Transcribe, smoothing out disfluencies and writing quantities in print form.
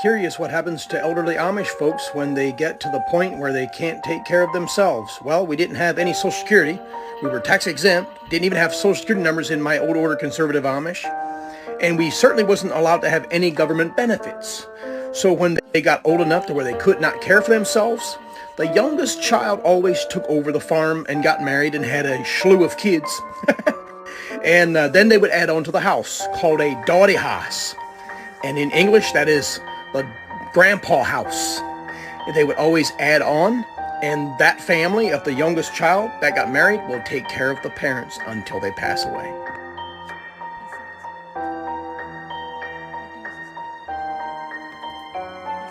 Curious what happens to elderly Amish folks when they get to the point where they can't take care of themselves. Well, we didn't have any Social Security. We were tax exempt, didn't even have Social Security numbers in my old order conservative Amish. And we certainly wasn't allowed to have any government benefits. So when they got old enough to where they could not care for themselves, the youngest child always took over the farm and got married and had a slew of kids. And then they would add on to the house, called a dowdy house. And in English, that is the grandpa house. They would always add on, and that family of the youngest child that got married will take care of the parents until they pass away.